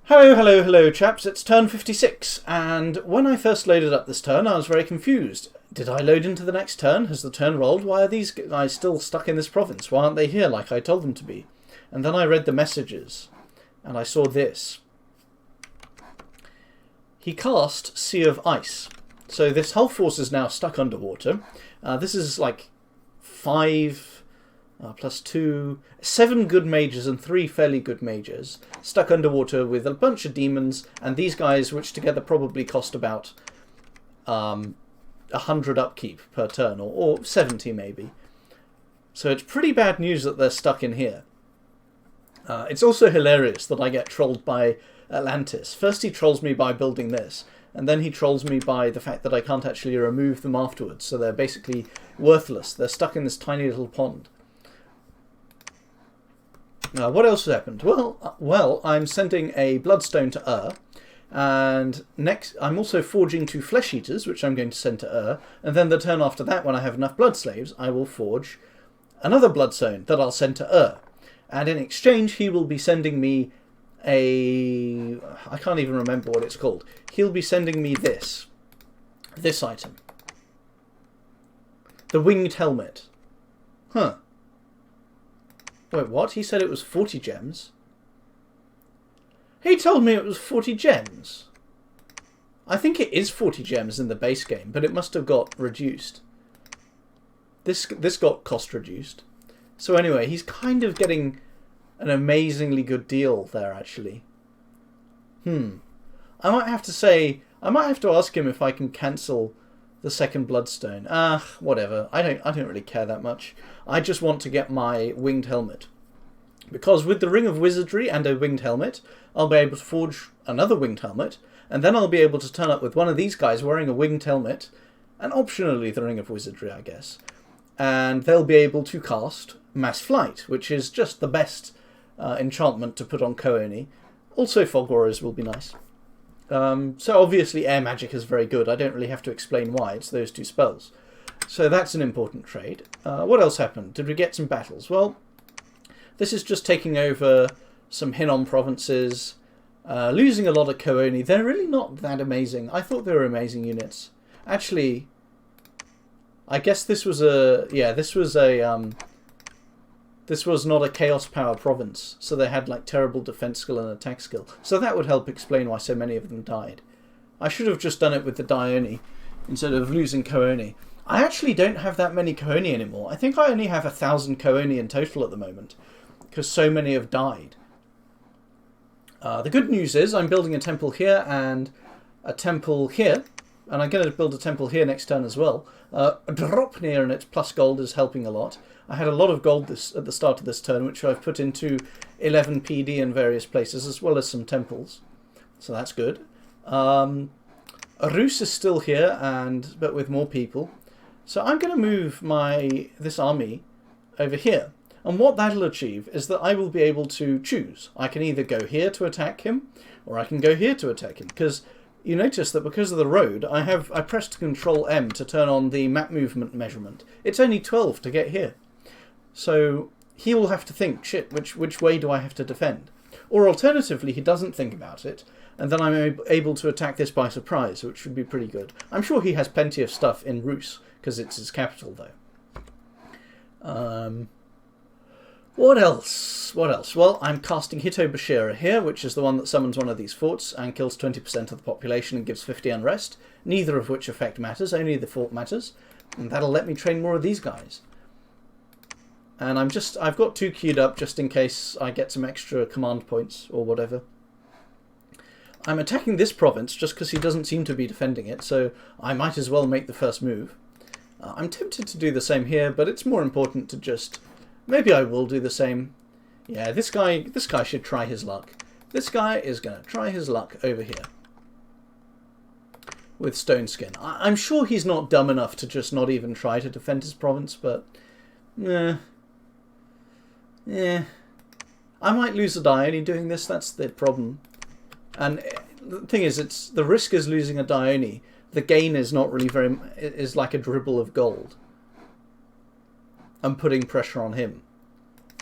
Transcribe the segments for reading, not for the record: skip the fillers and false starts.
Hello, hello, hello, chaps. It's turn 56, and when I first loaded up this turn, I was very confused. Did I load into the next turn? Has the turn rolled? Why are these guys still stuck in this province? Why aren't they here like I told them to be? And then I read the messages, and I saw this. He cast Sea of Ice. So this whole force is now stuck underwater. This is like 5... plus 2, 7 good mages and 3 fairly good mages stuck underwater with a bunch of demons and these guys, which together probably cost about 100 upkeep per turn, or 70 maybe. So it's pretty bad news that they're stuck in here. It's also hilarious that I get trolled by Atlantis. First he trolls me by building this, and then he trolls me by the fact that I can't actually remove them afterwards, so they're basically worthless. They're stuck in this tiny little pond. What else has happened? Well, I'm sending a bloodstone to and next I'm also forging 2 flesh eaters, which I'm going to send to and then the turn after that, when I have enough blood slaves, I will forge another bloodstone that I'll send to and in exchange he will be sending me I can't even remember what it's called. He'll be sending me this item, the winged helmet. Huh. Wait, what? He said it was 40 gems. He told me it was 40 gems. I think it is 40 gems in the base game, but it must have got reduced. This got cost reduced. So anyway, he's kind of getting an amazingly good deal there, actually. I might have to ask him if I can cancel the second bloodstone. Whatever. I don't really care that much. I just want to get my winged helmet. Because with the Ring of Wizardry and a winged helmet, I'll be able to forge another winged helmet, and then I'll be able to turn up with one of these guys wearing a winged helmet, and optionally the Ring of Wizardry, I guess. And they'll be able to cast Mass Flight, which is just the best enchantment to put on Kooni. Also Fog Warriors will be nice. So obviously air magic is very good. I don't really have to explain why. It's those 2 spells. So that's an important trade. What else happened? Did we get some battles? Well, this is just taking over some Hinnom provinces, losing a lot of Kooni. They're really not that amazing. I thought they were amazing units. Actually, I guess this was not a Chaos Power province, so they had like terrible defense skill and attack skill. So that would help explain why so many of them died. I should have just done it with the Dione instead of losing Kooni. I actually don't have that many Kooni anymore. I think I only have 1,000 Kooni in total at the moment, because so many have died. The good news is I'm building a temple here and a temple here, and I'm going to build a temple here next turn as well. Dropnir and its plus gold is helping a lot. I had a lot of gold at the start of this turn, which I've put into 11 PD in various places, as well as some temples. So that's good. Rus is still here, but with more people. So I'm going to move this army over here. And what that'll achieve is that I will be able to choose. I can either go here to attack him, or I can go here to attack him. Because you notice that because of the road, I pressed Control M to turn on the map movement measurement. It's only 12 to get here. So he will have to think, shit, which way do I have to defend? Or alternatively, he doesn't think about it, and then I'm able to attack this by surprise, which would be pretty good. I'm sure he has plenty of stuff in Rus, because it's his capital, though. What else? Well, I'm casting Hito Bashira here, which is the one that summons one of these forts and kills 20% of the population and gives 50 unrest, neither of which effect matters, only the fort matters, and that'll let me train more of these guys. And I've got 2 queued up just in case I get some extra command points or whatever. I'm attacking this province just because he doesn't seem to be defending it, so I might as well make the first move. I'm tempted to do the same here, but it's more important to just... Maybe I will do the same. Yeah, this guy should try his luck. This guy is going to try his luck over here with Stone Skin. I'm sure he's not dumb enough to just not even try to defend his province, but... Yeah. I might lose a Dione doing this, that's the problem. And the thing is, the risk is losing a Dione. The gain is not really is like a dribble of gold. I'm putting pressure on him.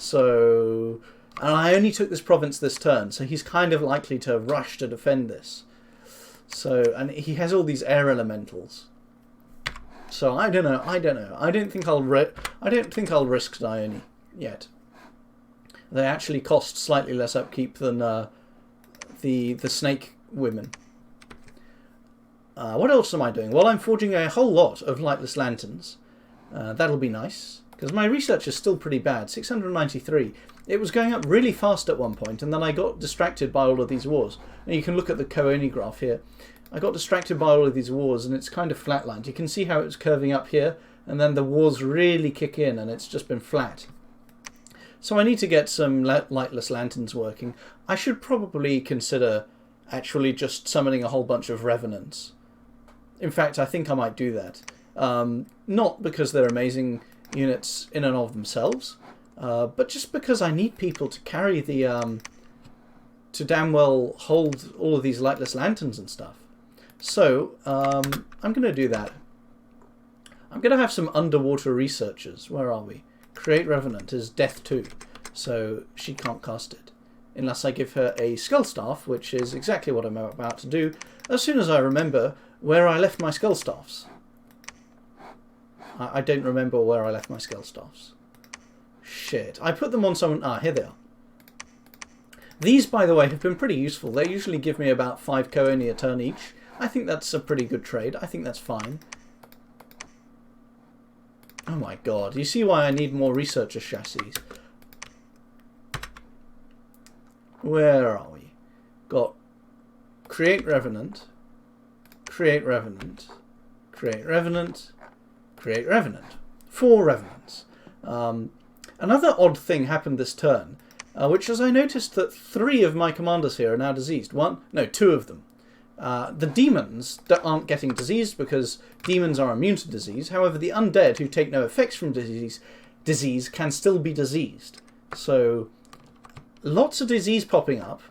So And I only took this province this turn, so he's kind of likely to rush to defend this. So, and he has all these air elementals. So I don't know. I don't think I'll risk Dione yet. They actually cost slightly less upkeep than the snake women. What else am I doing? Well, I'm forging a whole lot of lightless lanterns. That'll be nice, because my research is still pretty bad. 693. It was going up really fast at one point, and then I got distracted by all of these wars. And you can look at the Kooni graph here. I got distracted by all of these wars, and it's kind of flatlined. You can see how it's curving up here, and then the wars really kick in, and it's just been flat. So I need to get some lightless lanterns working. I should probably consider actually just summoning a whole bunch of revenants. In fact, I think I might do that. Not because they're amazing units in and of themselves, but just because I need people to carry the... to damn well hold all of these lightless lanterns and stuff. So, I'm going to do that. I'm going to have some underwater researchers. Where are we? Create Revenant is Death 2, so she can't cast it. Unless I give her a Skull Staff, which is exactly what I'm about to do, as soon as I remember where I left my Skull Staffs. I don't remember where I left my Skull Staffs. Shit. I put them on someone... Ah, here they are. These, by the way, have been pretty useful. They usually give me about 5 Kooni a turn each. I think that's a pretty good trade. I think that's fine. Oh my god. You see why I need more researcher chassis. Where are we? Got Create Revenant, Create Revenant, Create Revenant, Create Revenant. 4 Revenants. Another odd thing happened this turn, which is I noticed that 3 of my commanders here are now diseased. 2 of them. The demons aren't getting diseased because demons are immune to disease. However, the undead who take no effects from disease can still be diseased. So, lots of disease popping up.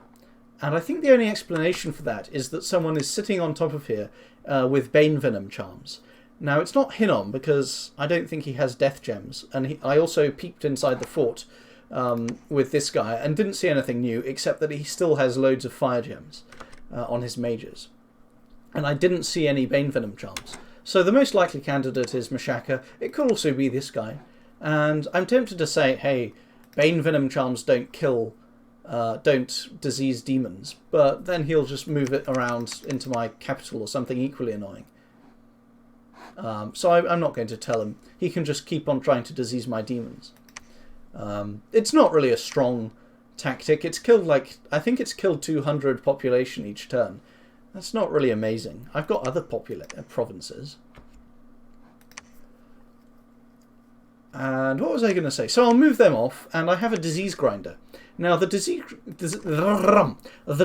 And I think the only explanation for that is that someone is sitting on top of here with Bane Venom charms. Now, it's not Hinnom because I don't think he has death gems. And I also peeped inside the fort with this guy and didn't see anything new except that he still has loads of fire gems on his mages. And I didn't see any Bane Venom charms. So the most likely candidate is Mashaka. It could also be this guy. And I'm tempted to say, hey, Bane Venom charms don't disease demons. But then he'll just move it around into my capital or something equally annoying. So I'm not going to tell him. He can just keep on trying to disease my demons. It's not really a strong tactic. It's killed I think it's killed 200 population each turn. That's not really amazing. I've got other provinces. And what was I going to say? So I'll move them off, and I have a disease grinder. Now the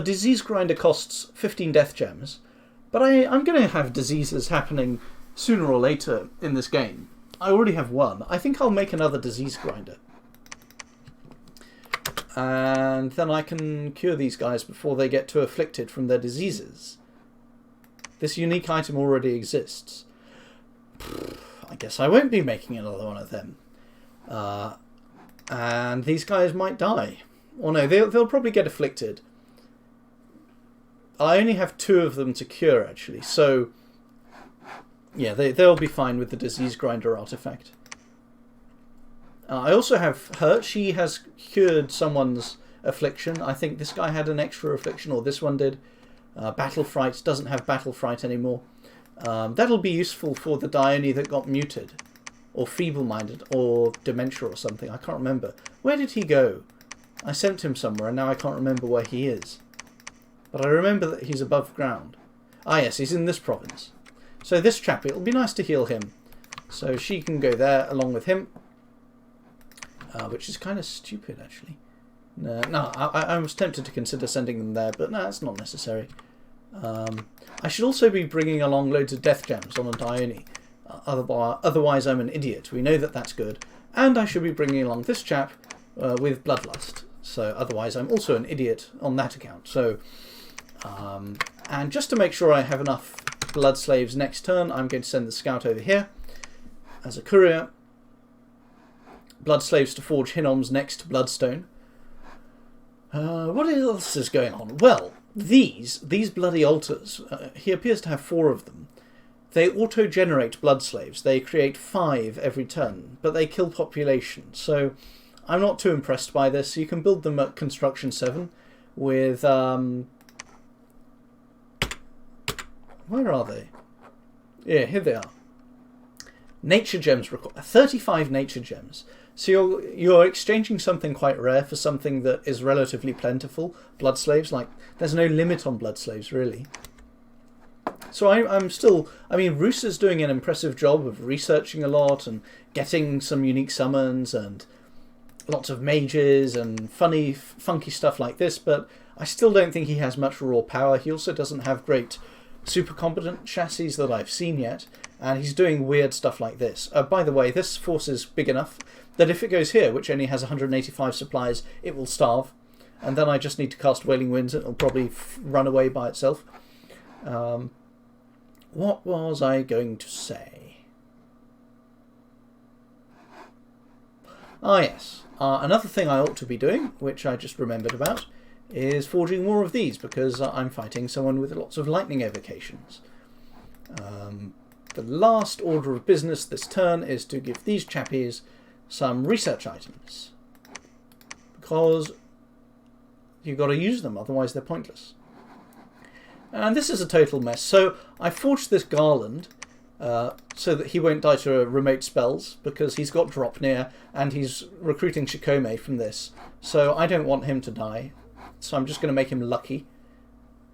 disease grinder costs 15 death gems, but I'm going to have diseases happening sooner or later in this game. I already have one. I think I'll make another disease grinder. And then I can cure these guys before they get too afflicted from their diseases. This unique item already exists. I guess I won't be making another one of them. And these guys might die. Or no, they'll probably get afflicted. I only have 2 of them to cure, actually. So, yeah, they'll be fine with the disease grinder artifact. I also have her. She has cured someone's affliction. I think this guy had an extra affliction, or this one did. Battle Fright doesn't have Battle Fright anymore. That'll be useful for the Dione that got muted. Or feeble-minded, or dementia or something. I can't remember. Where did he go? I sent him somewhere, and now I can't remember where he is. But I remember that he's above ground. Ah yes, he's in this province. So this chap, it'll be nice to heal him. So she can go there along with him. Which is kind of stupid, actually. No, I was tempted to consider sending them there, but no, that's not necessary. I should also be bringing along loads of death gems on a Dione. Otherwise, I'm an idiot. We know that that's good. And I should be bringing along this chap with Bloodlust. So otherwise, I'm also an idiot on that account. So, and just to make sure I have enough blood slaves next turn, I'm going to send the scout over here as a courier. Blood slaves to forge Hinnom's next bloodstone. What else is going on? Well, these bloody altars, he appears to have 4 of them. They auto-generate blood slaves. They create 5 every turn, but they kill population. So I'm not too impressed by this. You can build them at Construction 7 with... where are they? Yeah, here they are. Nature gems require 35 nature gems. So you're exchanging something quite rare for something that is relatively plentiful. Blood slaves, like, there's no limit on blood slaves, really. So I'm still... I mean, Roos is doing an impressive job of researching a lot and getting some unique summons and lots of mages and funky stuff like this, but I still don't think he has much raw power. He also doesn't have great super competent chassis that I've seen yet, and he's doing weird stuff like this. By the way, this force is big enough that if it goes here, which only has 185 supplies, it will starve, and then I just need to cast Wailing Winds and it'll probably run away by itself. What was I going to say? Ah, yes. Another thing I ought to be doing, which I just remembered about, is forging more of these, because I'm fighting someone with lots of lightning evocations. The last order of business this turn is to give these chappies some research items, because you've got to use them, otherwise they're pointless. And this is a total mess. So I forged this garland so that he won't die to remote spells, because he's got drop near and he's recruiting Shikome from this. So I don't want him to die. So I'm just going to make him lucky.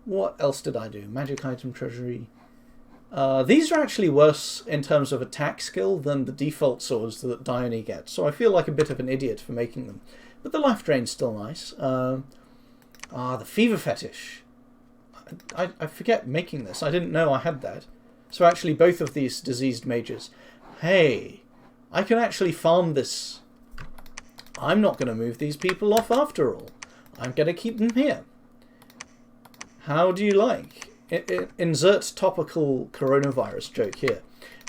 What else did I do? Magic item treasury. These are actually worse in terms of attack skill than the default swords that Dione gets. So I feel like a bit of an idiot for making them. But the life drain's still nice. The fever fetish. I forget making this. I didn't know I had that. So actually both of these diseased mages. Hey, I can actually farm this. I'm not going to move these people off after all. I'm going to keep them here. How do you like? Insert topical coronavirus joke here.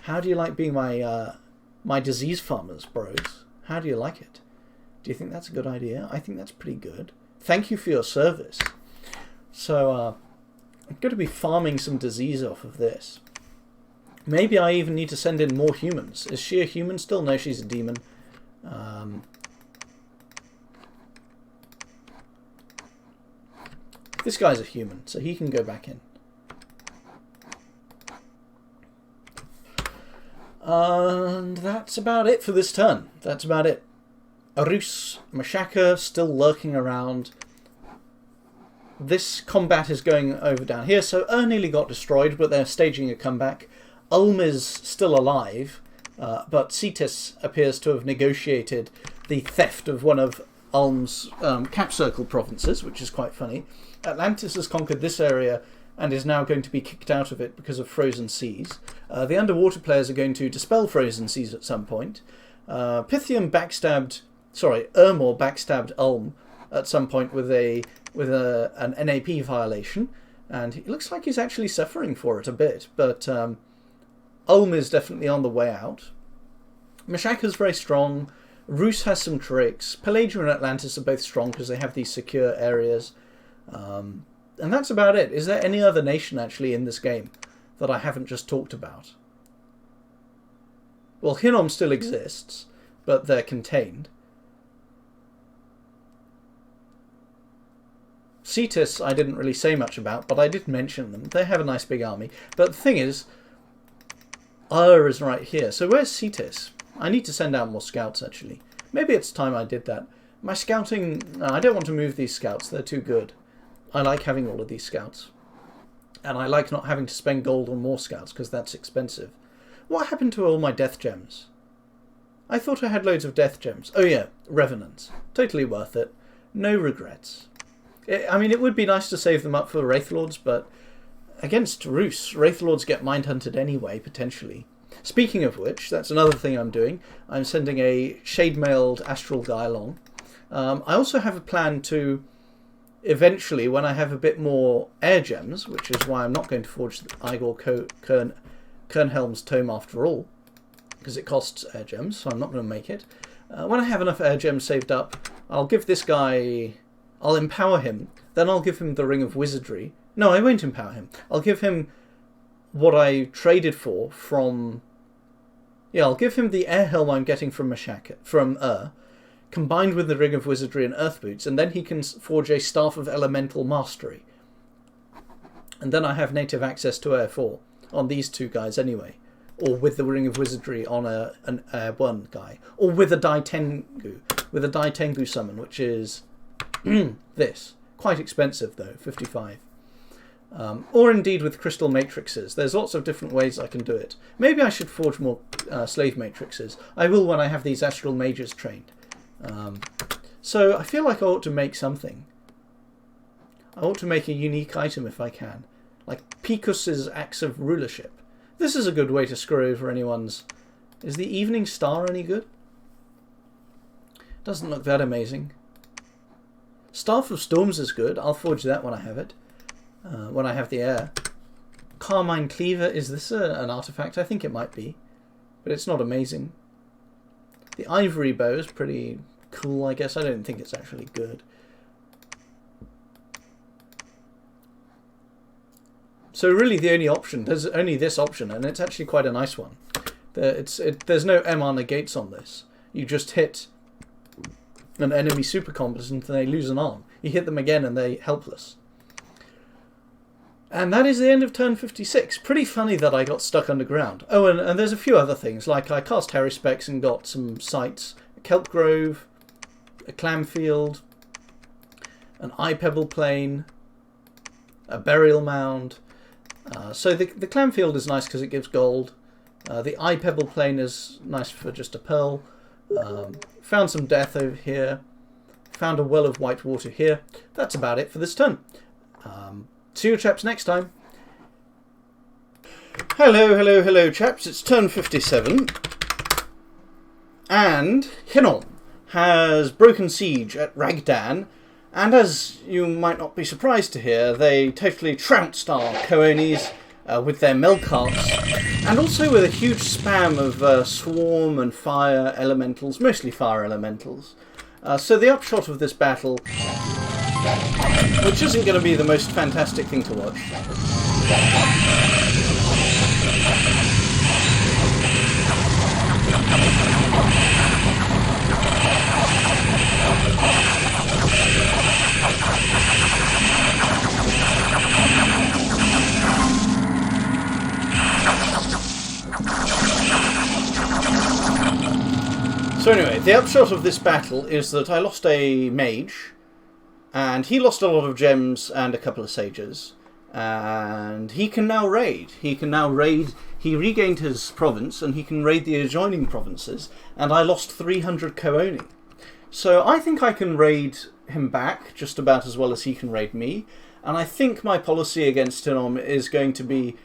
How do you like being my disease farmers, bros? How do you like it? Do you think that's a good idea? I think that's pretty good. Thank you for your service. So, I'm going to be farming some disease off of this. Maybe I even need to send in more humans. Is she a human still? No, she's a demon. This guy's a human, so he can go back in. And that's about it for this turn. That's about it. Arus, Mashaka still lurking around. This combat is going over down here, so nearly got destroyed, but they're staging a comeback. Ulm is still alive, but Cetus appears to have negotiated the theft of one of Ulm's cap circle provinces, which is quite funny. Atlantis has conquered this area and is now going to be kicked out of it because of frozen seas. The underwater players are going to dispel frozen seas at some point. Pythium backstabbed, Ermor backstabbed Ulm at some point with an NAP violation, and it looks like he's actually suffering for it a bit, but Ulm is definitely on the way out. Mashaka's very strong. Roos has some tricks. Pelagia and Atlantis are both strong because they have these secure areas. And that's about it. Is there any other nation actually in this game that I haven't just talked about? Well, Hinnom still exists, but they're contained. Cetus I didn't really say much about, but I did mention them. They have a nice big army. But the thing is, is right here. So where's Cetus? I need to send out more scouts, actually. Maybe it's time I did that. My scouting... No, I don't want to move these scouts. They're too good. I like having all of these scouts. And I like not having to spend gold on more scouts, because that's expensive. What happened to all my death gems? I thought I had loads of death gems. Oh yeah, Revenants. Totally worth it. No regrets. I mean, it would be nice to save them up for Wraithlords, but against Roos, Wraithlords get mind-hunted anyway, potentially. Speaking of which, that's another thing I'm doing. I'm sending a shade-mailed astral guy along. I also have a plan to, eventually, when I have a bit more air gems, which is why I'm not going to forge Igor Kernhelm's tome after all, because it costs air gems, so I'm not going to make it. When I have enough air gems saved up, I'll give this guy... I'll empower him. Then I'll give him the Ring of Wizardry. No, I won't empower him. I'll give him what I traded for from... Yeah, I'll give him the air helm I'm getting from combined with the Ring of Wizardry and Earth Boots, and then he can forge a Staff of Elemental Mastery. And then I have native access to Air 4 on these two guys anyway. Or with the Ring of Wizardry on an Air 1 guy. Or with a Dai Tengu. With a Dai Tengu summon, which is this. Quite expensive though, 55. Or indeed with crystal matrices. There's lots of different ways I can do it. Maybe I should forge more slave matrices. I will when I have these astral mages trained. So I feel like I ought to make something. I ought to make a unique item if I can. Like Picus's Axe of Rulership. This is a good way to screw over anyone's... Is the Evening Star any good? Doesn't look that amazing. Staff of Storms is good. I'll forge that when I have it. When I have the air. Carmine Cleaver, is this an artifact? I think it might be. But it's not amazing. The Ivory Bow is pretty cool, I guess. I don't think it's actually good. So really the only option, there's only this option, and it's actually quite a nice one. There's no MR negates on this. You just hit an enemy super competent and they lose an arm. You hit them again and they're helpless. And that is the end of turn 56. Pretty funny that I got stuck underground. Oh, and there's a few other things, like I cast Harry Specs and got some sites. A Kelp Grove, a Clamfield, an Eye Pebble Plain, a Burial Mound. So the Clamfield is nice because it gives gold. The Eye Pebble Plain is nice for just a pearl. Found some death over here. Found a well of white water here. That's about it for this turn. See you chaps next time. Hello chaps. It's turn 57. And Hinnom has broken siege at Ragdan. And as you might not be surprised to hear, they totally trounced our Coonies with their Melkarts, and also with a huge spam of Swarm and Fire Elementals, mostly Fire Elementals. So the upshot of this battle, which isn't going to be the most fantastic thing to watch. So anyway, the upshot of this battle is that I lost a mage, and he lost a lot of gems and a couple of sages, and he can now raid. He regained his province, and he can raid the adjoining provinces, and I lost 300 Cooni. So I think I can raid him back just about as well as he can raid me, and I think my policy against Hinnom is going to be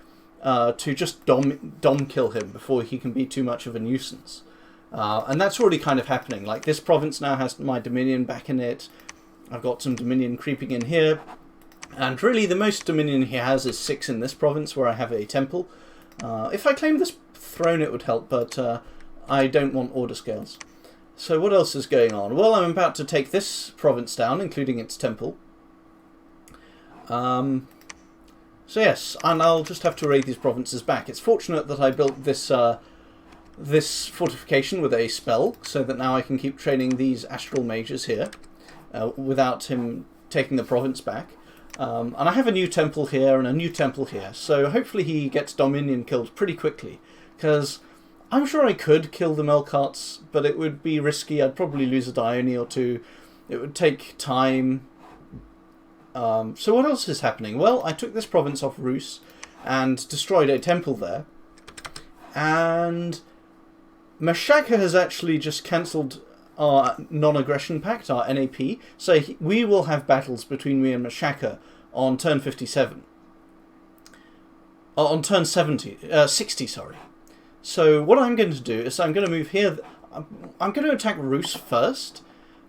to just dom kill him before he can be too much of a nuisance. And that's already kind of happening. Like, this province now has my Dominion back in it. I've got some Dominion creeping in here. And really the most Dominion he has is 6 in this province where I have a temple. If I claim this throne it would help, but I don't want order scales. So what else is going on? Well, I'm about to take this province down, including its temple. So yes, and I'll just have to raid these provinces back. It's fortunate that I built this this fortification with a spell, so that now I can keep training these astral mages here without him taking the province back. And I have a new temple here and a new temple here, so hopefully he gets Dominion killed pretty quickly, because I'm sure I could kill the Melkarts, but it would be risky. I'd probably lose a Dione or two. It would take time. So what else is happening? Well, I took this province off Rus and destroyed a temple there, and Mashaka has actually just cancelled our non-aggression pact, our NAP, so we will have battles between me and Mashaka on turn 57. On turn 60, sorry. So what I'm going to do is I'm going to move here. I'm going to attack Rus first,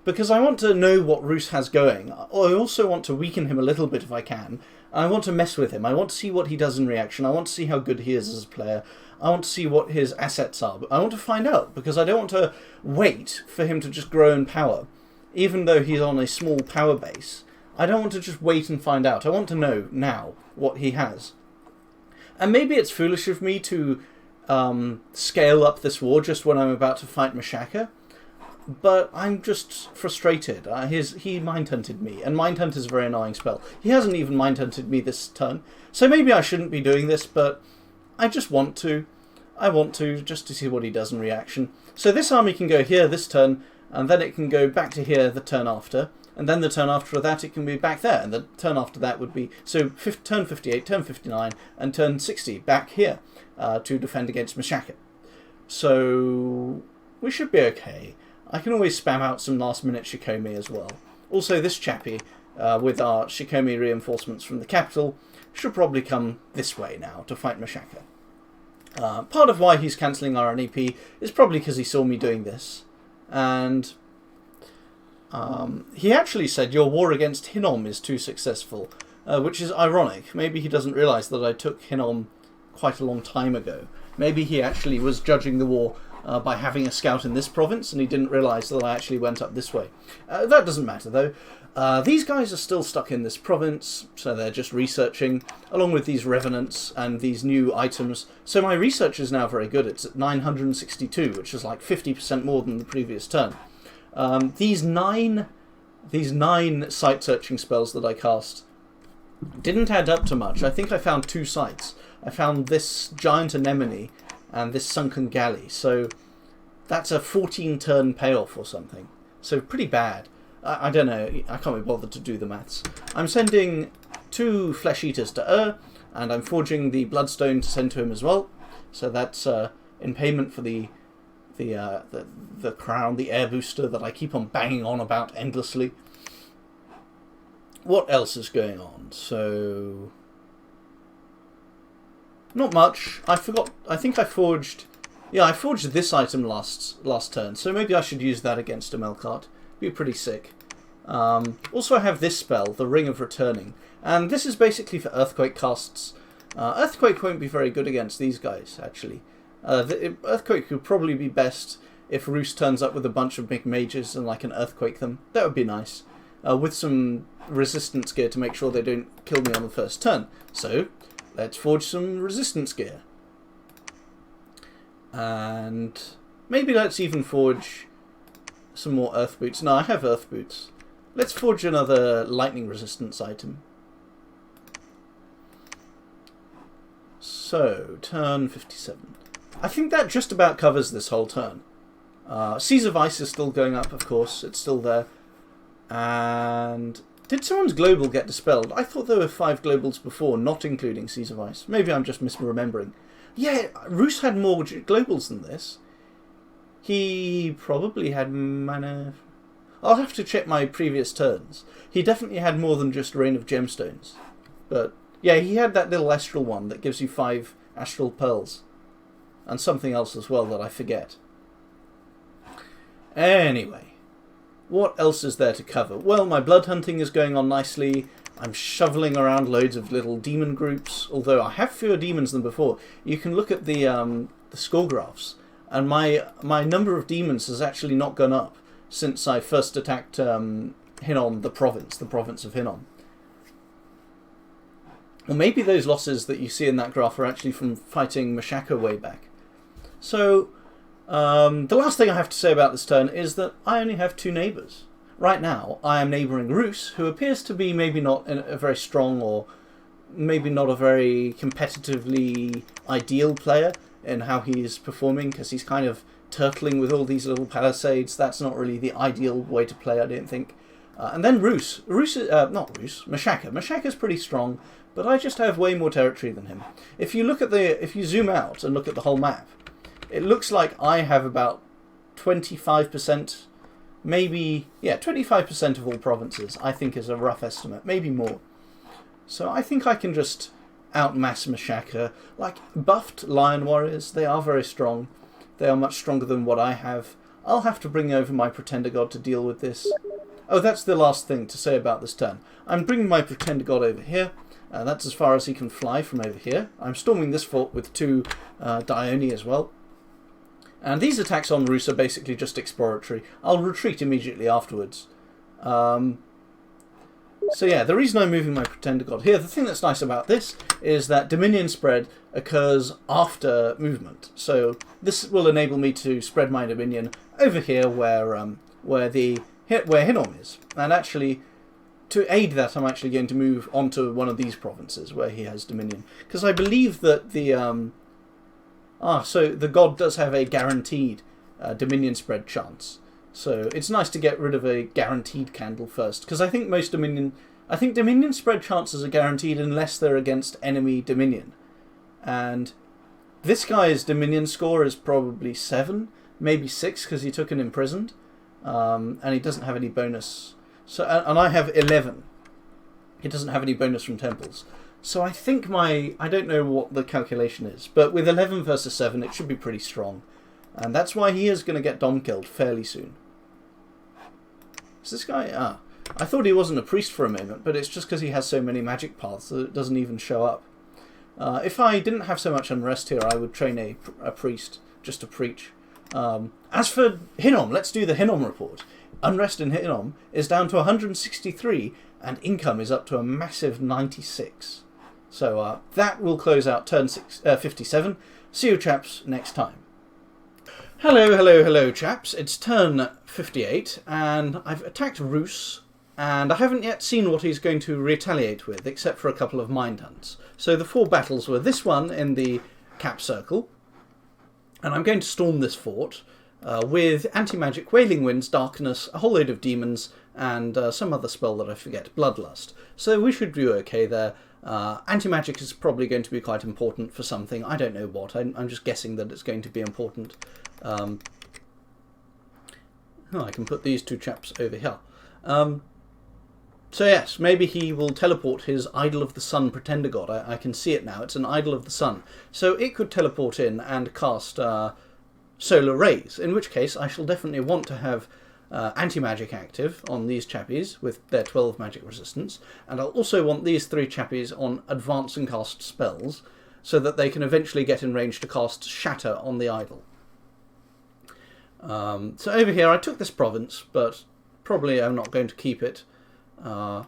because I want to know what Rus has going. I also want to weaken him a little bit if I can. I want to mess with him. I want to see what he does in reaction. I want to see how good he is as a player. I want to see what his assets are. I want to find out, because I don't want to wait for him to just grow in power. even though he's on a small power base, I don't want to just wait and find out. I want to know now what he has. And maybe it's foolish of me to scale up this war just when I'm about to fight Mashaka, but I'm just frustrated. He mind-hunted me, and mind-hunt is a very annoying spell. He hasn't even mind-hunted me this turn, so maybe I shouldn't be doing this, but I just want to. I want to, just to see what he does in reaction. So this army can go here this turn, and then it can go back to here the turn after, and then the turn after that it can be back there, and the turn after that would be, so turn 58, turn 59, and turn 60 back here to defend against Mashaka. So we should be okay. I can always spam out some last minute Shikomi as well. Also this chappie, with our Shikomi reinforcements from the capital, should probably come this way now to fight Mashaka. Part of why he's cancelling our NEP is probably because he saw me doing this, and he actually said your war against Hinnom is too successful, which is ironic. Maybe he doesn't realise that I took Hinnom quite a long time ago. Maybe he actually was judging the war by having a scout in this province, and he didn't realise that I actually went up this way. That doesn't matter though. These guys are still stuck in this province, so they're just researching, along with these revenants and these new items. So my research is now very good. It's at 962, which is like 50% more than the previous turn. These nine site searching spells that I cast didn't add up to much. I think I found 2 sites. I found this giant anemone and this sunken galley. So that's a 14-turn payoff or something. So pretty bad. I don't know. I can't be bothered to do the maths. I'm sending 2 flesh eaters to and I'm forging the bloodstone to send to him as well. So that's in payment for the crown, the air booster that I keep on banging on about endlessly. What else is going on? So not much. I forgot. I think I forged. Yeah, I forged this item last turn. So maybe I should use that against a Melkart. Be pretty sick. Also, I have this spell, the Ring of Returning, and this is basically for Earthquake casts. Earthquake won't be very good against these guys, actually. Earthquake would probably be best if Roos turns up with a bunch of big mages and like an Earthquake them. That would be nice. With some resistance gear to make sure they don't kill me on the first turn. So, let's forge some resistance gear. And maybe let's even forge some more earth boots. No, I have earth boots. Let's forge another lightning resistance item. So, turn 57. I think that just about covers this whole turn. Seas of Ice is still going up, of course. It's still there. And did someone's global get dispelled? I thought there were 5 globals before, not including Seas of Ice. Maybe I'm just misremembering. Yeah, Roos had more globals than this. He probably had mana. I'll have to check my previous turns. He definitely had more than just Rain of Gemstones. But yeah, he had that little astral one that gives you 5 astral pearls. And something else as well that I forget. Anyway, what else is there to cover? Well, my blood hunting is going on nicely. I'm shoveling around loads of little demon groups, although I have fewer demons than before. You can look at the score graphs. And my number of demons has actually not gone up since I first attacked Hinnom, the province of Hinnom. Or maybe those losses that you see in that graph are actually from fighting Mashaka way back. So, the last thing I have to say about this turn is that I only have 2 neighbours. Right now, I am neighbouring Roos, who appears to be maybe not a very strong or maybe not a very competitively ideal player in how he's performing, because he's kind of turtling with all these little palisades. That's not really the ideal way to play, I don't think. And then Mashaka. Mashaka's pretty strong, but I just have way more territory than him. If you zoom out and look at the whole map, it looks like I have about 25%, maybe, yeah, 25% of all provinces, I think is a rough estimate, maybe more. So I think I can just outmass Mashaka. Like, buffed Lion Warriors, they are very strong. They are much stronger than what I have. I'll have to bring over my Pretender God to deal with this. Oh, that's the last thing to say about this turn. I'm bringing my Pretender God over here. That's as far as he can fly from over here. I'm storming this fort with 2 Dione as well. And these attacks on Roos are basically just exploratory. I'll retreat immediately afterwards. So yeah, the reason I'm moving my Pretender God here, the thing that's nice about this is that Dominion spread occurs after movement. So this will enable me to spread my Dominion over here where Hinnom is. And actually, to aid that, I'm actually going to move onto one of these provinces where he has Dominion. Because I believe that so the God does have a guaranteed Dominion spread chance. So it's nice to get rid of a guaranteed candle first, because I think Dominion spread chances are guaranteed unless they're against enemy Dominion. And this guy's Dominion score is probably 7, maybe 6, because he took an imprisoned, and he doesn't have any bonus. So and I have 11. He doesn't have any bonus from temples. So I think I don't know what the calculation is, but with 11 versus 7, it should be pretty strong. And that's why he is going to get dom killed fairly soon. Is this guy? I thought he wasn't a priest for a moment, but it's just because he has so many magic paths that it doesn't even show up. If I didn't have so much unrest here, I would train a priest just to preach. As for Hinnom, let's do the Hinnom report. Unrest in Hinnom is down to 163, and income is up to a massive 96. So that will close out turn 57. See you chaps next time. Hello chaps. It's turn 58, and I've attacked Rus, and I haven't yet seen what he's going to retaliate with, except for a couple of mind hunts. So the 4 battles were this one in the cap circle, and I'm going to storm this fort with anti-magic, wailing winds, darkness, a whole load of demons, and some other spell that I forget, bloodlust. So we should do okay there. Anti-magic is probably going to be quite important for something. I don't know what. I'm just guessing that it's going to be important. I can put these 2 chaps over here. So yes, maybe he will teleport his Idol of the Sun Pretender God. I can see it now. It's an Idol of the Sun. So it could teleport in and cast solar rays, in which case I shall definitely want to have anti-magic active on these chappies with their 12 magic resistance, and I'll also want these 3 chappies on advance and cast spells, so that they can eventually get in range to cast Shatter on the Idol. So over here I took this province, but probably I'm not going to keep it. So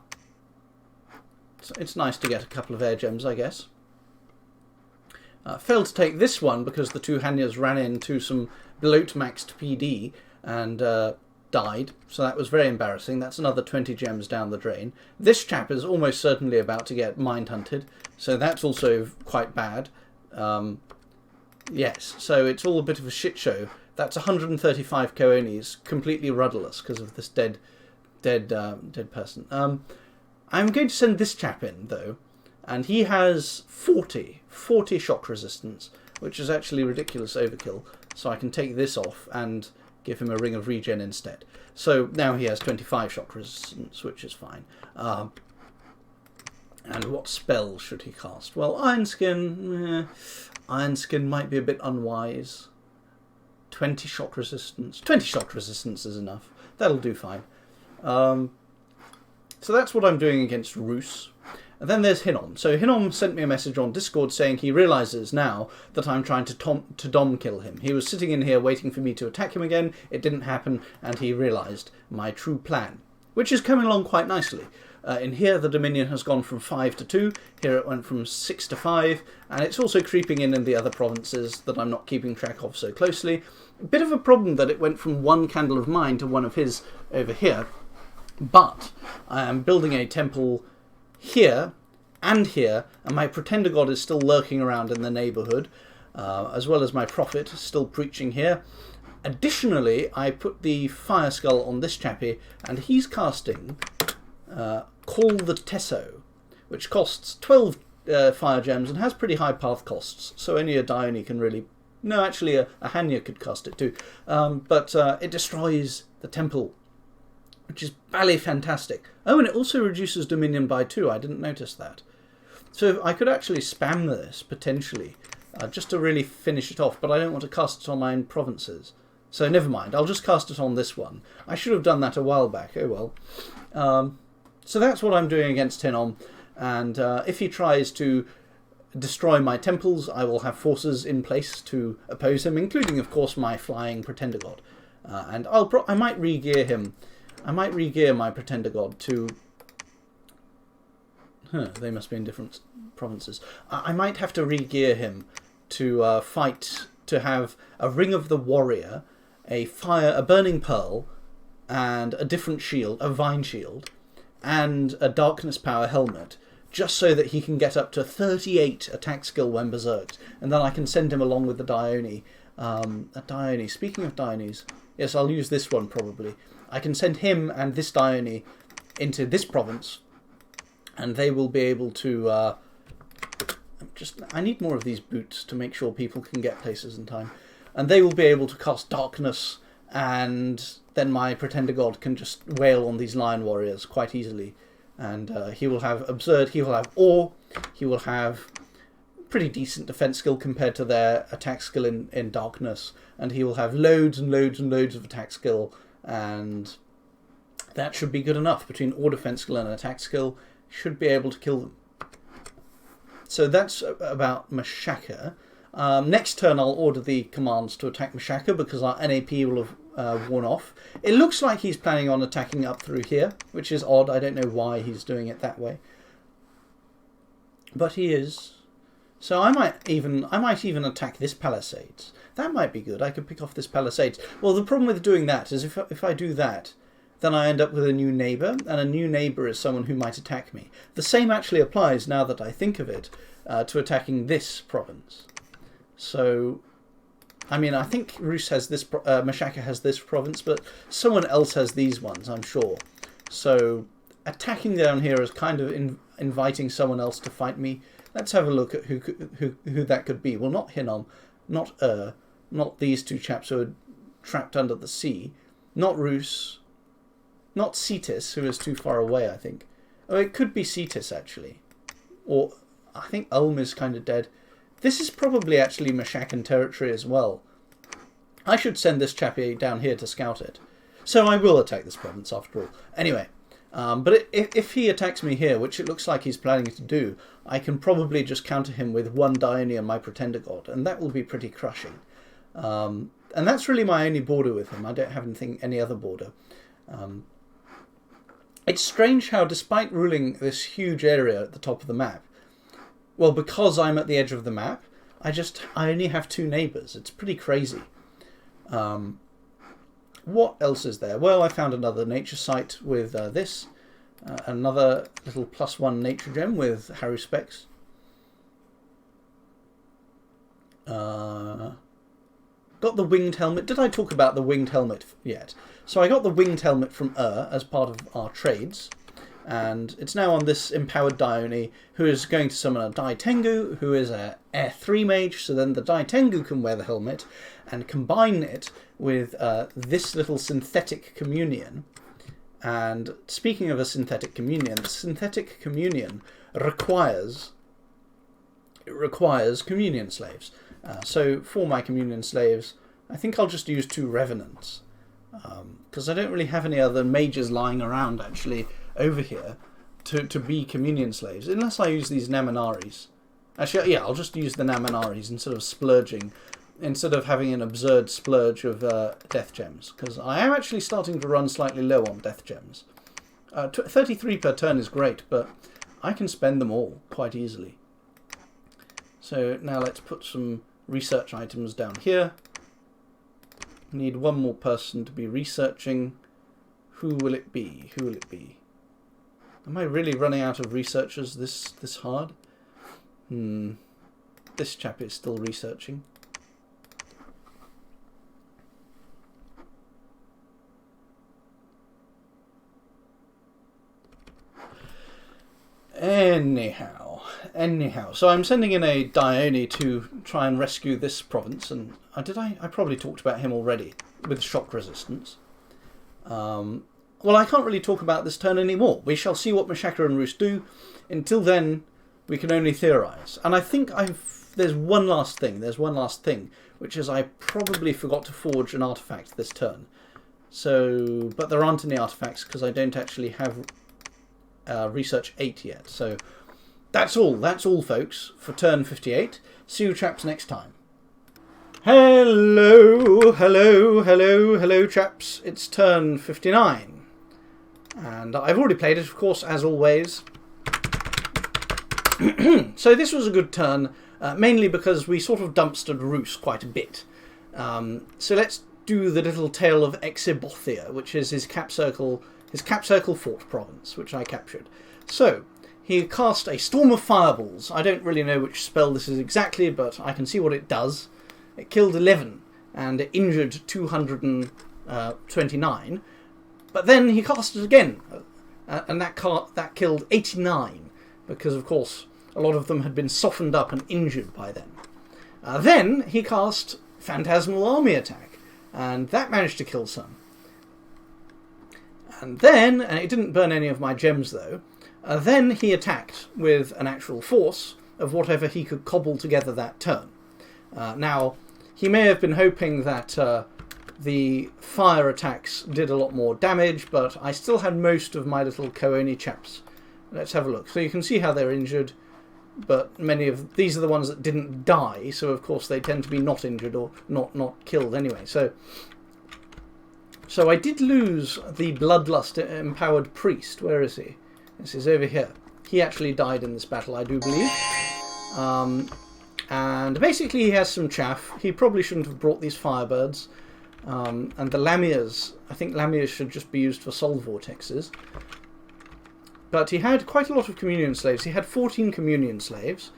it's nice to get a couple of air gems, I guess. Failed to take this one because the 2 Hanyas ran into some bloat-maxed PD and died, so that was very embarrassing. That's another 20 gems down the drain. This chap is almost certainly about to get mind hunted, so that's also quite bad. Yes, so it's all a bit of a shit show. That's 135 Koanis, completely rudderless because of this dead person. I'm going to send this chap in, though, and he has 40 shock resistance, which is actually ridiculous overkill, so I can take this off and give him a ring of regen instead. So now he has 25 shock resistance, which is fine. And what spell should he cast? Well, Iron Skin might be a bit unwise. 20 shock resistance. 20 shock resistance is enough. That'll do fine. So that's what I'm doing against Rus. And then there's Hinnom. So Hinnom sent me a message on Discord saying he realises now that I'm trying to dom kill him. He was sitting in here waiting for me to attack him again. It didn't happen, and he realised my true plan, which is coming along quite nicely. In here, the Dominion has gone from 5 to 2. Here it went from 6 to 5. And it's also creeping in the other provinces that I'm not keeping track of so closely. A bit of a problem that it went from 1 candle of mine to 1 of his over here. But I am building a temple here, and my Pretender God is still lurking around in the neighbourhood, as well as my Prophet still preaching here. Additionally, I put the Fire Skull on this chappie, and he's casting Call the Tesso, which costs 12 fire gems and has pretty high path costs, so only a Dione can really... No, actually a Hanya could cast it too, but it destroys the temple, which is bally fantastic. Oh, and it also reduces Dominion by 2. I didn't notice that. So I could actually spam this, potentially, just to really finish it off, but I don't want to cast it on my own provinces. So never mind, I'll just cast it on this one. I should have done that a while back, oh well. So that's what I'm doing against Hinnom, and if he tries to destroy my temples, I will have forces in place to oppose him, including, of course, my flying Pretender God. And I might re-gear him I might re-gear my Pretender God to... they must be in different provinces. I might have to re-gear him to fight, to have a Ring of the Warrior, a Burning Pearl, and a different shield, a Vine Shield, and a Darkness Power helmet, just so that he can get up to 38 attack skill when berserked, and then I can send him along with the Dione. Speaking of Diones, yes, I'll use this one probably. I can send him and this Dione into this province, and they will be able to... I need more of these boots to make sure people can get places in time. And they will be able to cast Darkness, and then my Pretender God can just wail on these Lion Warriors quite easily. And he will have Absurd, he will have Awe, he will have pretty decent defense skill compared to their attack skill in Darkness, and he will have loads and loads and loads of attack skill, and that should be good enough. Between Awe defense skill and attack skill, should be able to kill them. So that's about Mashaka. Next turn I'll order the commands to attack Mashaka because our NAP will have worn off. It looks like he's planning on attacking up through here, which is odd. I don't know why he's doing it that way, but he is. So I might even attack this Palisades. That might be good. I could pick off this Palisades. Well, the problem with doing that is if I do that, then I end up with a new neighbour, and a new neighbour is someone who might attack me. The same actually applies, now that I think of it, to attacking this province. So, I mean, I think Rus has this, Mashaka has this province, but someone else has these ones, I'm sure. So, attacking down here is kind of inviting someone else to fight me. Let's have a look at who that could be. Well, not Hinnom, not these two chaps who are trapped under the sea, not Rus, not Cetus, who is too far away, I think. Oh, it could be Cetus, actually. Or, I think Ulm is kind of dead. This is probably actually Mashakan territory as well. I should send this chappie down here to scout it. So I will attack this province, after all. Anyway, but if he attacks me here, which it looks like he's planning to do, I can probably just counter him with one Dione and my Pretender God, and that will be pretty crushing. And that's really my only border with him. I don't have any other border. It's strange how, despite ruling this huge area at the top of the map, well, because I'm at the edge of the map, I only have two neighbours. It's pretty crazy. What else is there? Well, I found another nature site with this. Another little +1 nature gem with Harrow Specs. Got the winged helmet. Did I talk about the winged helmet yet? So I got the winged helmet from as part of our trades, and it's now on this empowered Dione, who is going to summon a Dai Tengu, who is a Air 3 mage, so then the Dai Tengu can wear the helmet, and combine it with this little synthetic communion. And speaking of a synthetic communion, the synthetic communion requires communion slaves. So for my communion slaves, I think I'll just use 2 revenants, because I don't really have any other mages lying around actually over here to be communion slaves, unless I use these Naminaris. Actually, yeah, I'll just use the Naminaris instead of splurging, instead of having an absurd splurge of death gems, because I am actually starting to run slightly low on death gems. 33 per turn is great, but I can spend them all quite easily. So now let's put some research items down here. Need one more person to be researching. Who will it be? Who will it be? Am I really running out of researchers this hard? This chap is still researching. Anyhow, so I'm sending in a Dione to try and rescue this province, and I probably talked about him already with shock resistance. Well, I can't really talk about this turn anymore. We shall see what Mashaka and Rus do. Until then, we can only theorise. And I think there's one last thing, which is I probably forgot to forge an artifact this turn. So, but there aren't any artifacts because I don't actually have Research 8 yet. So that's all, folks, for turn 58. See you chaps next time. Hello, chaps. It's turn 59. And I've already played it, of course, as always. So this was a good turn, mainly because we sort of dumpstered Roos quite a bit. So let's do the little tale of Exibothia, which is his cap circle fort province, which I captured. So he cast a storm of fireballs. I don't really know which spell this is exactly, but I can see what it does. It killed 11 and it injured 229. But then he cast it again, and that killed 89, because of course a lot of them had been softened up and injured by then. Then he cast Phantasmal Army Attack, and that managed to kill some. And then, and it didn't burn any of my gems though, then he attacked with an actual force of whatever he could cobble together that turn. Now, he may have been hoping that the fire attacks did a lot more damage, but I still had most of my little Kooni chaps. Let's have a look. So you can see how they're injured, but many of these are the ones that didn't die, so of course they tend to be not injured or not killed anyway. So I did lose the Bloodlust empowered priest. Where is he? This is over here. He actually died in this battle, I do believe. And basically he has some chaff. He probably shouldn't have brought these firebirds. And the Lamias, I think Lamias should just be used for soul vortexes. But he had quite a lot of communion slaves. He had 14 communion slaves.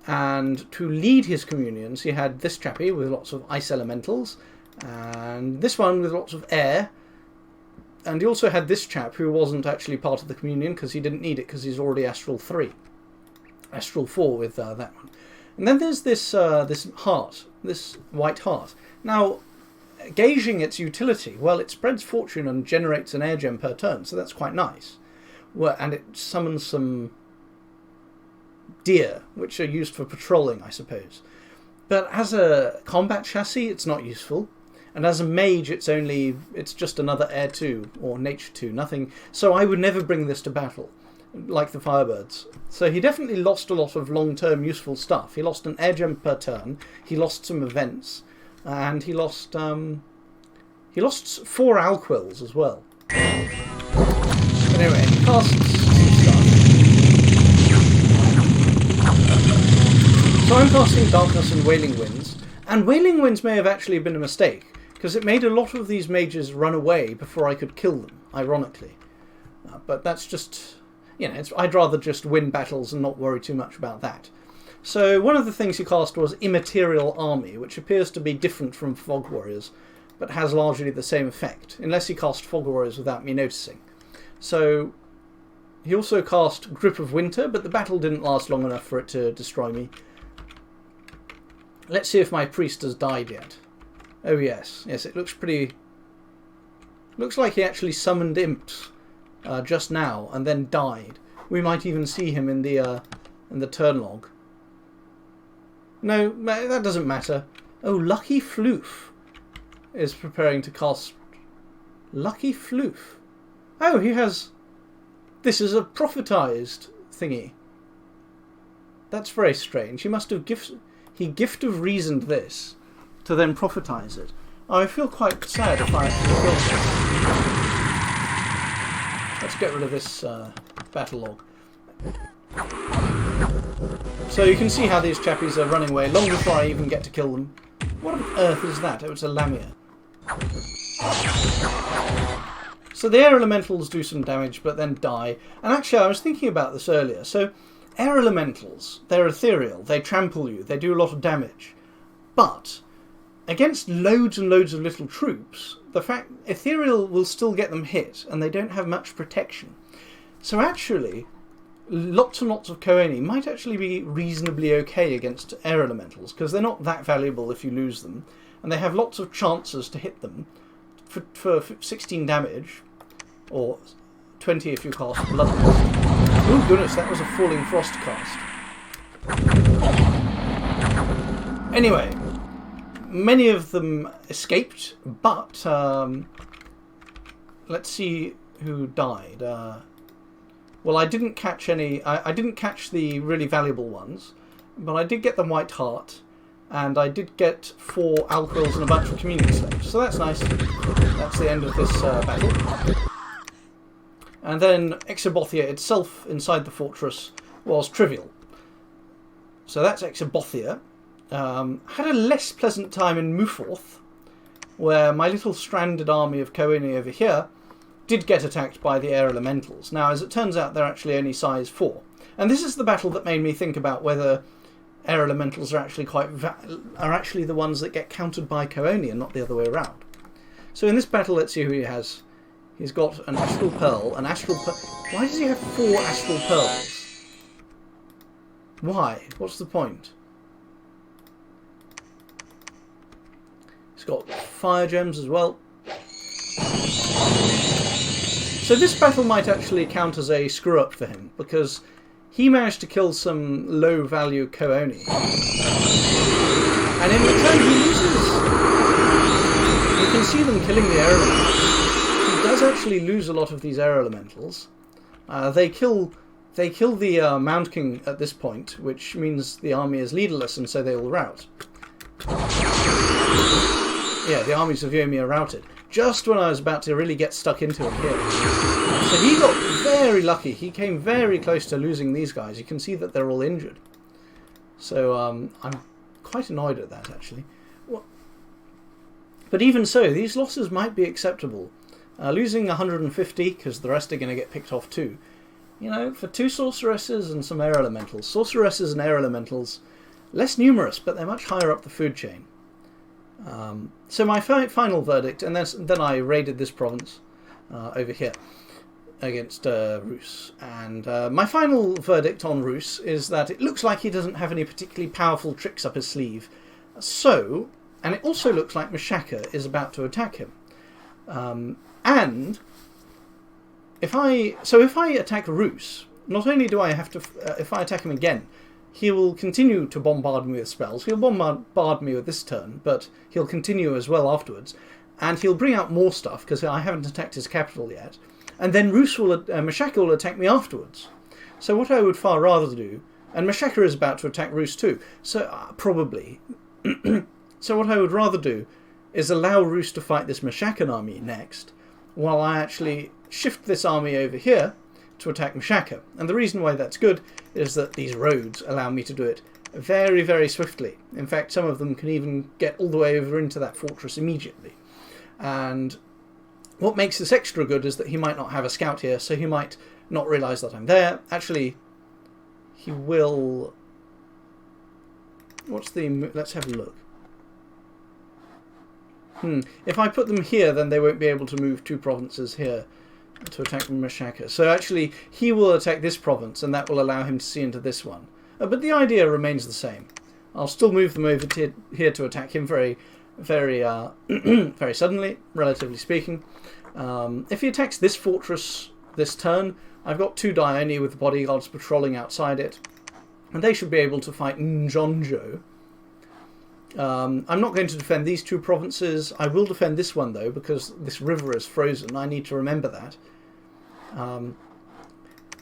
And to lead his communions, he had this chappie with lots of ice elementals. And this one with lots of air. And he also had this chap who wasn't actually part of the communion because he didn't need it because he's already Astral 3. Astral 4 with that one. And then there's this heart, this white heart. Now, gauging its utility, well, it spreads fortune and generates an air gem per turn, so that's quite nice. Well, and it summons some deer, which are used for patrolling, I suppose. But as a combat chassis, it's not useful. And as a mage, it's just another air 2 or nature 2, nothing. So I would never bring this to battle, like the Firebirds. So he definitely lost a lot of long-term useful stuff. He lost an air gem per turn. He lost some events, and he lost 4 Alquills as well. Anyway, he casts some stuff. So I'm casting Darkness and Wailing Winds, and Wailing Winds may have actually been a mistake, because it made a lot of these mages run away before I could kill them, ironically. But that's just, I'd rather just win battles and not worry too much about that. So one of the things he cast was Immaterial Army, which appears to be different from Fog Warriors, but has largely the same effect, unless he cast Fog Warriors without me noticing. So he also cast Grip of Winter, but the battle didn't last long enough for it to destroy me. Let's see if my priest has died yet. Oh yes, it looks pretty... Looks like he actually summoned imps just now and then died. We might even see him in the turn log. No, that doesn't matter. Oh, Lucky Floof is preparing to cast... Lucky Floof. Oh, he has... This is a prophetized thingy. That's very strange. He must have He gift of reasoned this to then prophetize it. Oh, I feel quite sad if I actually killed this. Let's get rid of this battle log. So you can see how these chappies are running away long before I even get to kill them. What on earth is that? Oh, it's a Lamia. So the air elementals do some damage, but then die. And actually, I was thinking about this earlier. So air elementals, they're ethereal. They trample you. They do a lot of damage. But against loads and loads of little troops, the fact ethereal will still get them hit, and they don't have much protection. So actually, lots and lots of Koeni might actually be reasonably okay against air elementals, because they're not that valuable if you lose them, and they have lots of chances to hit them for 16 damage, or 20 if you cast Bloodlust. Oh goodness, that was a Falling Frost cast. Anyway, many of them escaped, but let's see who died. Well, I didn't catch any. I didn't catch the really valuable ones, but I did get the White Heart, and I did get 4 Alquills and a bunch of Communion Slaves. So that's nice. That's the end of this battle. And then Exobothia itself inside the fortress was trivial. So that's Exobothia. Had a less pleasant time in Muforth, where my little stranded army of Koani over here did get attacked by the air elementals. Now, as it turns out, they're actually only size 4. And this is the battle that made me think about whether air elementals are actually the ones that get countered by Koani and not the other way around. So in this battle, let's see who he has. He's got an Astral Pearl, Why does he have 4 Astral Pearls? Why? What's the point? He's got Fire Gems as well. So this battle might actually count as a screw-up for him, because he managed to kill some low-value Koani. And in return he loses. You can see them killing the air elementals. He does actually lose a lot of these air elementals. They kill the Mound King at this point, which means the army is leaderless and so they will rout. Yeah, the armies of Yomi are routed. Just when I was about to really get stuck into it here. So he got very lucky. He came very close to losing these guys. You can see that they're all injured. So I'm quite annoyed at that, actually. But even so, these losses might be acceptable. Losing 150, because the rest are going to get picked off too. You know, for 2 sorceresses and some air elementals. Sorceresses and air elementals, less numerous, but they're much higher up the food chain. So my final verdict, and then I raided this province over here against Rus. And my final verdict on Rus is that it looks like he doesn't have any particularly powerful tricks up his sleeve. So, and it also looks like Mashaka is about to attack him. And if I attack Rus, not only do I have to, if I attack him again, he will continue to bombard me with spells. He'll bombard me with this turn, but he'll continue as well afterwards. And he'll bring out more stuff, because I haven't attacked his capital yet. And then Mashaka will attack me afterwards. So what I would far rather do, and Mashaka is about to attack Rus too, so probably. So what I would rather do is allow Rus to fight this Mashakan army next, while I actually shift this army over here to attack Mashaka. And the reason why that's good is that these roads allow me to do it very, very swiftly. In fact, some of them can even get all the way over into that fortress immediately. And what makes this extra good is that he might not have a scout here, so he might not realise that I'm there. Actually, he will... Let's have a look. If I put them here, then they won't be able to move 2 provinces here to attack Mashaka. So actually, he will attack this province, and that will allow him to see into this one. But the idea remains the same. I'll still move them over to here to attack him very, very, very suddenly, relatively speaking. If he attacks this fortress this turn, I've got 2 Dione with bodyguards patrolling outside it, and they should be able to fight Njonjo. I'm not going to defend these 2 provinces. I will defend this one, though, because this river is frozen. I need to remember that.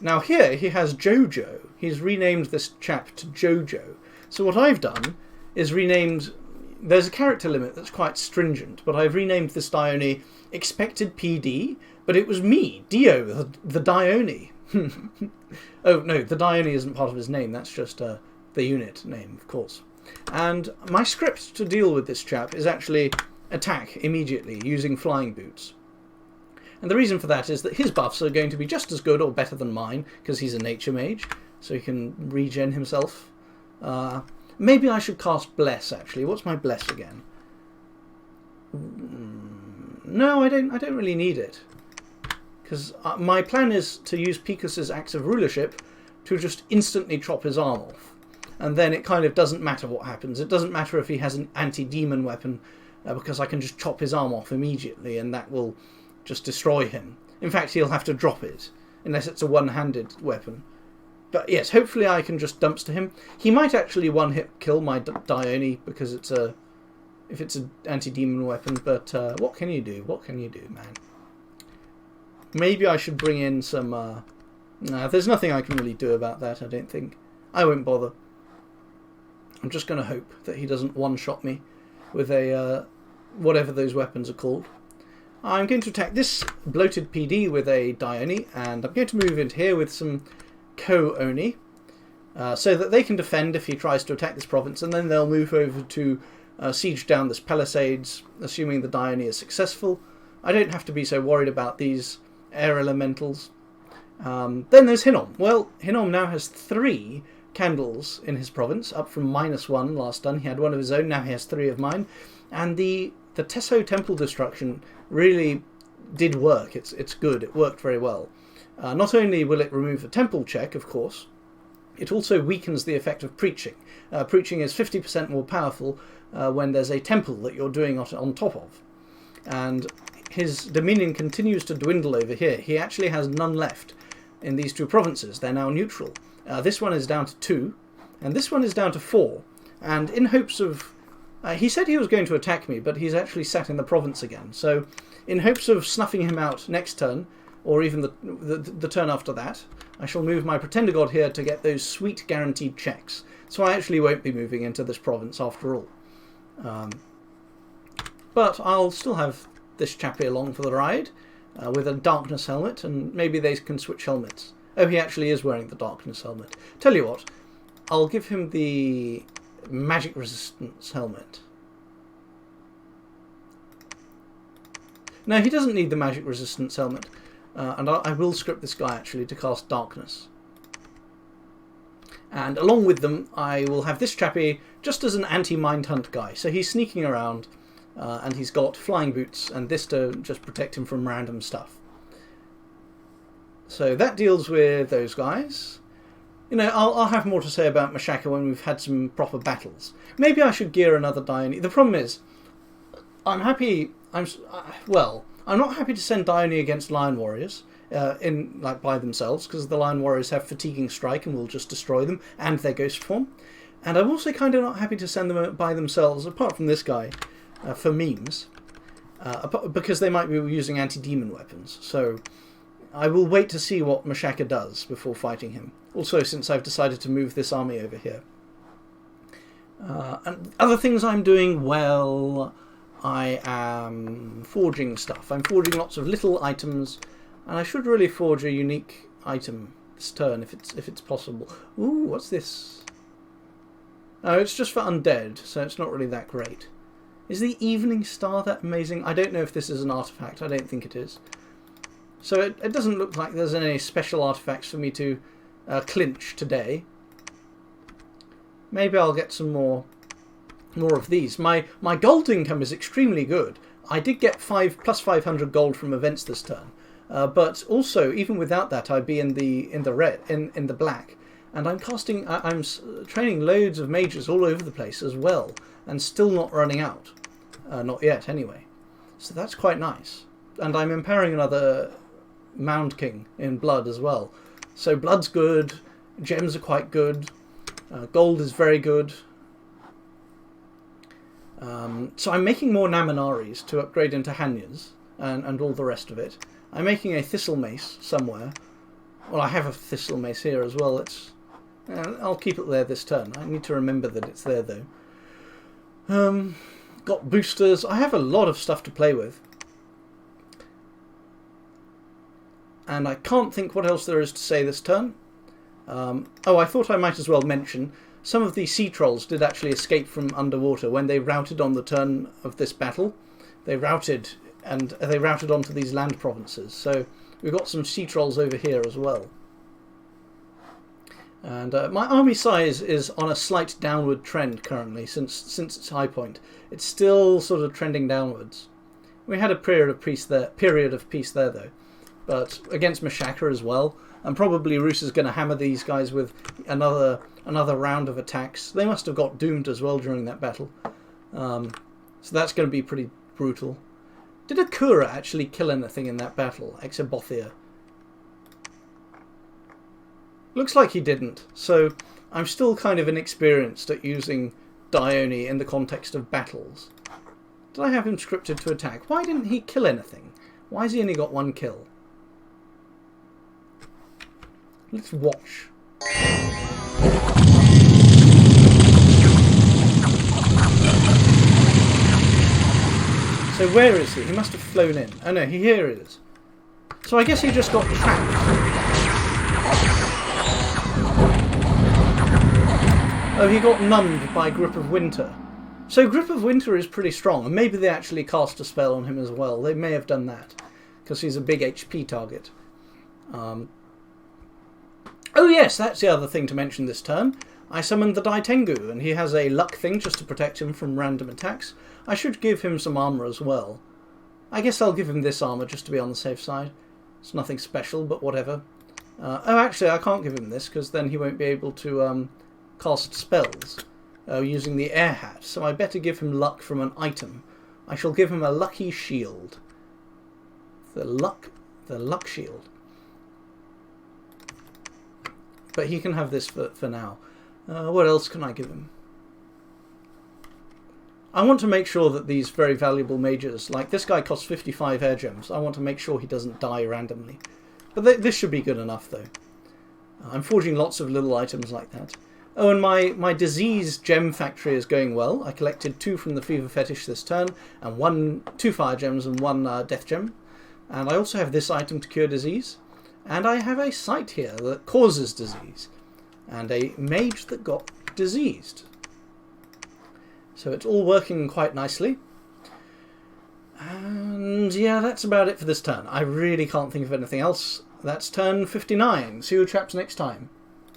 Now here, he has Jojo. He's renamed this chap to Jojo. So what I've done is renamed... There's a character limit that's quite stringent, but I've renamed this Dione Expected PD, but it was me, Dio, the Dione. Oh, no, the Dione isn't part of his name. That's just the unit name, of course. And my script to deal with this chap is actually attack immediately using flying boots. And the reason for that is that his buffs are going to be just as good or better than mine, because he's a nature mage, so he can regen himself. Maybe I should cast Bless, actually. What's my Bless again? No, I don't really need it. Because my plan is to use Picus's Axe of Rulership to just instantly chop his arm off. And then it kind of doesn't matter what happens. It doesn't matter if he has an anti-demon weapon, because I can just chop his arm off immediately, and that will just destroy him. In fact, he'll have to drop it, unless it's a one-handed weapon. But yes, hopefully I can just dumpster him. He might actually one-hit kill my Dione, because it's if it's an anti-demon weapon, but what can you do? What can you do, man? Maybe I should bring in some... No, there's nothing I can really do about that, I don't think. I won't bother. I'm just going to hope that he doesn't one-shot me with a whatever those weapons are called. I'm going to attack this bloated PD with a Dione, and I'm going to move into here with some Co-Oni, so that they can defend if he tries to attack this province, and then they'll move over to siege down this palisades, assuming the Dione is successful. I don't have to be so worried about these air elementals. Then there's Hinnom. Well, Hinnom now has 3 candles in his province, up from -1 last turn. He had 1 of his own, now he has 3 of mine. And the Tesso Temple destruction really did work. It's good, it worked very well. Not only will it remove a temple check, of course, it also weakens the effect of preaching. Preaching is 50% more powerful when there's a temple that you're doing on top of. And his dominion continues to dwindle over here. He actually has none left in these 2 provinces. They're now neutral. This one is down to 2, and this one is down to 4. And in hopes of... he said he was going to attack me, but he's actually sat in the province again. So in hopes of snuffing him out next turn, or even the turn after that, I shall move my Pretender God here to get those sweet guaranteed checks. So I actually won't be moving into this province after all. But I'll still have this chappie along for the ride, with a darkness helmet, and maybe they can switch helmets. Oh, he actually is wearing the darkness helmet. Tell you what, I'll give him the magic resistance helmet. No, he doesn't need the magic resistance helmet. And I will script this guy actually to cast darkness. And along with them, I will have this chappie just as an anti-mind hunt guy. So he's sneaking around, and he's got flying boots, and this to just protect him from random stuff. So that deals with those guys. You know, I'll have more to say about Mashaka when we've had some proper battles. Maybe I should gear another Dione. The problem is, I'm not happy to send Dione against Lion Warriors by themselves, because the Lion Warriors have Fatiguing Strike and will just destroy them, and their Ghost Form. And I'm also kind of not happy to send them by themselves, apart from this guy, for memes, because they might be using anti-demon weapons. So I will wait to see what Mashaka does before fighting him. Also, since I've decided to move this army over here. And other things I'm doing, well, I am forging stuff. I'm forging lots of little items, and I should really forge a unique item this turn if it's possible. Ooh, what's this? Oh, it's just for undead, so it's not really that great. Is the Evening Star that amazing? I don't know if this is an artifact. I don't think it is. So it doesn't look like there's any special artifacts for me to clinch today. Maybe I'll get some more of these. My gold income is extremely good. I did get plus 500 gold from events this turn, but also even without that, I'd be in the black. And I'm training loads of mages all over the place as well, and still not running out, not yet anyway. So that's quite nice. And I'm empowering another Mound King in blood as well. So blood's good, gems are quite good, gold is very good. So I'm making more Naminaris to upgrade into Hanyas and all the rest of it. I'm making a Thistle Mace somewhere. Well, I have a Thistle Mace here as well. I'll keep it there this turn. I need to remember that it's there though. Got boosters. I have a lot of stuff to play with. And I can't think what else there is to say this turn. I thought I might as well mention some of the sea trolls did actually escape from underwater when they routed on the turn of this battle. They routed onto these land provinces. So we've got some sea trolls over here as well. And my army size is on a slight downward trend currently since its high point. It's still sort of trending downwards. We had a period of peace there though. But against Mashaka as well. And probably Roos is going to hammer these guys with another round of attacks. They must have got doomed as well during that battle. So that's going to be pretty brutal. Did Akura actually kill anything in that battle? Exobothia. Looks like he didn't. So I'm still kind of inexperienced at using Dione in the context of battles. Did I have him scripted to attack? Why didn't he kill anything? Why has he only got 1 kill? Let's watch. So where is he? He must have flown in. Oh no, here he is. So I guess he just got trapped. Oh, he got numbed by Grip of Winter. So Grip of Winter is pretty strong, and maybe they actually cast a spell on him as well. They may have done that, because he's a big HP target. Oh yes, that's the other thing to mention this turn. I summoned the Daitengu, and he has a luck thing just to protect him from random attacks. I should give him some armour as well. I guess I'll give him this armour just to be on the safe side. It's nothing special, but whatever. Oh, actually, I can't give him this, because then he won't be able to cast spells using the air hat. So I better give him luck from an item. I shall give him a lucky shield. The luck shield. But he can have this for now. What else can I give him? I want to make sure that these very valuable mages, like this guy costs 55 air gems, I want to make sure he doesn't die randomly. But this should be good enough though. I'm forging lots of little items like that. Oh, and my disease gem factory is going well. I collected 2 from the fever fetish this turn, and 2 fire gems and 1 death gem. And I also have this item to cure disease. And I have a site here that causes disease. And a mage that got diseased. So it's all working quite nicely. And yeah, that's about it for this turn. I really can't think of anything else. That's turn 59. See you chaps next time.